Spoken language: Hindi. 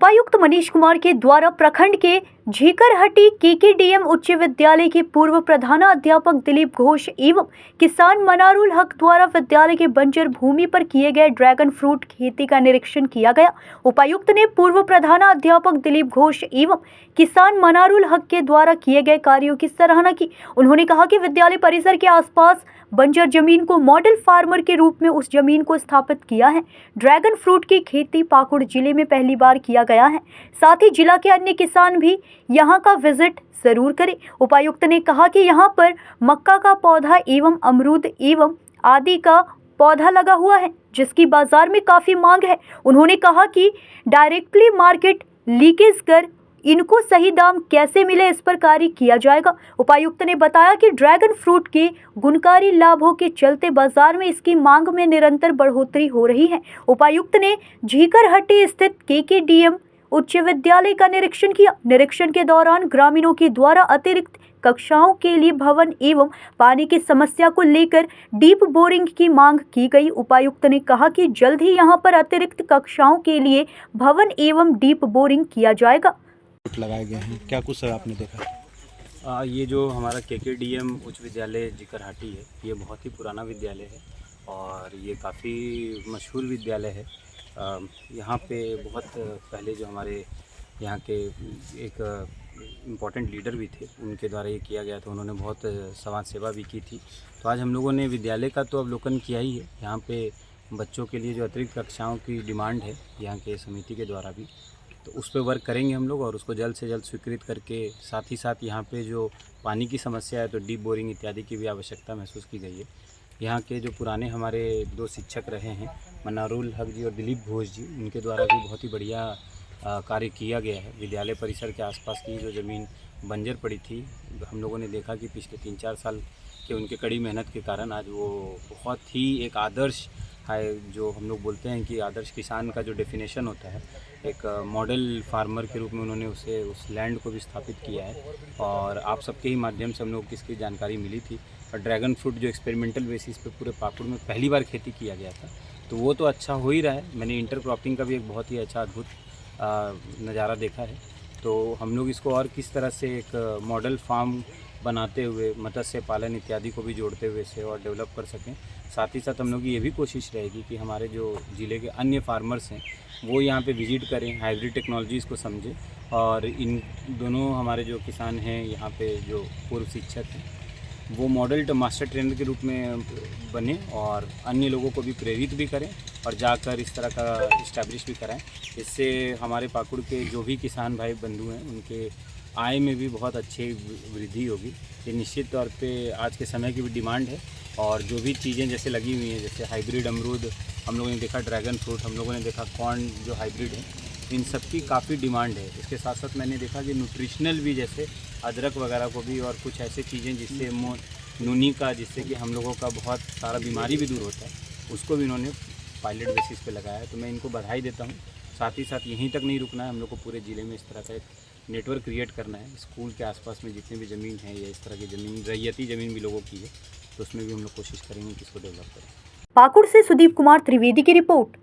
उपायुक्त मनीष कुमार के द्वारा प्रखंड के झीकरहटी केकेडीएम उच्च विद्यालय के पूर्व प्रधानाध्यापक दिलीप घोष एवं किसान मनारुल हक द्वारा विद्यालय के बंजर भूमि पर किए गए ड्रैगन फ्रूट खेती का निरीक्षण किया गया। उपायुक्त ने पूर्व प्रधानाध्यापक दिलीप घोष एवं किसान मनारुल हक के द्वारा किए गए कार्यों की सराहना की। उन्होंने कहा कि विद्यालय परिसर के आसपास बंजर जमीन को मॉडल फार्मर के रूप में उस जमीन को स्थापित किया है। ड्रैगन फ्रूट की खेती पाकुड़ जिले में पहली बार किया गया है। साथ ही जिला के अन्य किसान भी यहां का विजिट जरूर करें। उपायुक्त ने कहा कि यहां पर मक्का का पौधा एवं अमरूद एवं आदि का पौधा लगा हुआ है, जिसकी बाजार में काफी मांग है। उन्होंने कहा कि डायरेक्टली मार्केट लीकेज कर इनको सही दाम कैसे मिले, इस पर कार्य किया जाएगा। उपायुक्त ने बताया कि ड्रैगन फ्रूट के गुणकारी लाभों के चलते बाजार में इसकी मांग में निरंतर बढ़ोतरी हो रही है। उपायुक्त ने झीकरहटी स्थित केकेडीएम उच्च विद्यालय का निरीक्षण किया। निरीक्षण के दौरान ग्रामीणों के द्वारा अतिरिक्त कक्षाओं के लिए भवन एवं पानी की समस्या को लेकर डीप बोरिंग की मांग की गई। उपायुक्त ने कहा कि जल्द ही यहां पर अतिरिक्त कक्षाओं के लिए भवन एवं डीप बोरिंग किया जाएगा। लगाए गए हैं, क्या कुछ सर आपने देखा? ये जो हमारा केकेडीएम उच्च विद्यालय झीकरहटी है, ये बहुत ही पुराना विद्यालय है और ये काफ़ी मशहूर विद्यालय है। यहाँ पे बहुत पहले जो हमारे यहाँ के एक इम्पोर्टेंट लीडर भी थे, उनके द्वारा ये किया गया था। उन्होंने बहुत समाज सेवा भी की थी। तो आज हम लोगों ने विद्यालय का तो अवलोकन किया ही है। यहाँ पे बच्चों के लिए जो अतिरिक्त कक्षाओं की डिमांड है यहाँ के समिति के द्वारा भी, तो उस पर वर्क करेंगे हम लोग और उसको जल्द से जल्द स्वीकृत करके, साथ ही साथ यहाँ पे जो पानी की समस्या है तो डीप बोरिंग इत्यादि की भी आवश्यकता महसूस की गई है। यहाँ के जो पुराने हमारे दो शिक्षक रहे हैं, मनारुल हक जी और दिलीप घोष जी, उनके द्वारा भी बहुत ही बढ़िया कार्य किया गया है। विद्यालय परिसर के आसपास की जो ज़मीन बंजर पड़ी थी, हम लोगों ने देखा कि पिछले 3-4 साल के उनके कड़ी मेहनत के कारण आज वो बहुत ही एक आदर्श है, जो हम लोग बोलते हैं कि आदर्श किसान का जो डेफिनेशन होता है, एक मॉडल फार्मर के रूप में उन्होंने उस लैंड को भी स्थापित किया है। और आप सबके ही माध्यम से हम लोग को इसकी जानकारी मिली थी। और ड्रैगन फ्रूट जो एक्सपेरिमेंटल बेसिस पे पूरे पाकुड़ में पहली बार खेती किया गया था, तो वो तो अच्छा हो ही रहा है। मैंने इंटरक्रॉपिंग का भी एक बहुत ही अच्छा अद्भुत नज़ारा देखा है। तो हम लोग इसको और किस तरह से एक मॉडल फार्म बनाते हुए मत्स्य पालन इत्यादि को भी जोड़ते हुए इसे और डेवलप कर सकें। साथ ही साथ हम लोग की ये भी कोशिश रहेगी कि हमारे जो ज़िले के अन्य फार्मर्स हैं वो यहाँ पे विजिट करें, हाइब्रिड टेक्नोलॉजीज़ को समझें और इन दोनों हमारे जो किसान हैं यहाँ पे जो पूर्व शिक्षक हैं वो मॉडल मास्टर ट्रेनर के रूप में बने और अन्य लोगों को भी प्रेरित भी करें और जाकर इस तरह का इस्टेब्लिश भी कराएं। इससे हमारे पाकुड़ के जो भी किसान भाई बंधु हैं उनके आय में भी बहुत अच्छी वृद्धि होगी। ये निश्चित तौर पे आज के समय की भी डिमांड है। और जो भी चीज़ें जैसे लगी हुई हैं, जैसे हाइब्रिड अमरूद हम लोगों ने देखा, ड्रैगन फ्रूट हम लोगों ने देखा, कॉर्न जो हाइब्रिड है, इन सब की काफ़ी डिमांड है। इसके साथ साथ मैंने देखा कि न्यूट्रिशनल भी, जैसे अदरक वगैरह को भी और कुछ ऐसे चीज़ें जिससे नूनी का, जिससे कि हम लोगों का बहुत सारा बीमारी भी दूर होता है, उसको भी इन्होंने पायलट बेसिस पे लगाया है। तो मैं इनको बधाई देता हूँ। साथ ही साथ यहीं तक नहीं रुकना है, हम लोग को पूरे ज़िले में इस तरह का एक नेटवर्क क्रिएट करना है। स्कूल के आसपास में जितनी भी ज़मीन है या इस तरह की ज़मीन, रैयती ज़मीन भी लोगों की है, तो उसमें भी हम लोग कोशिश करेंगे कि इसको डेवलप करें। पाकुड़ से सुदीप कुमार त्रिवेदी की रिपोर्ट।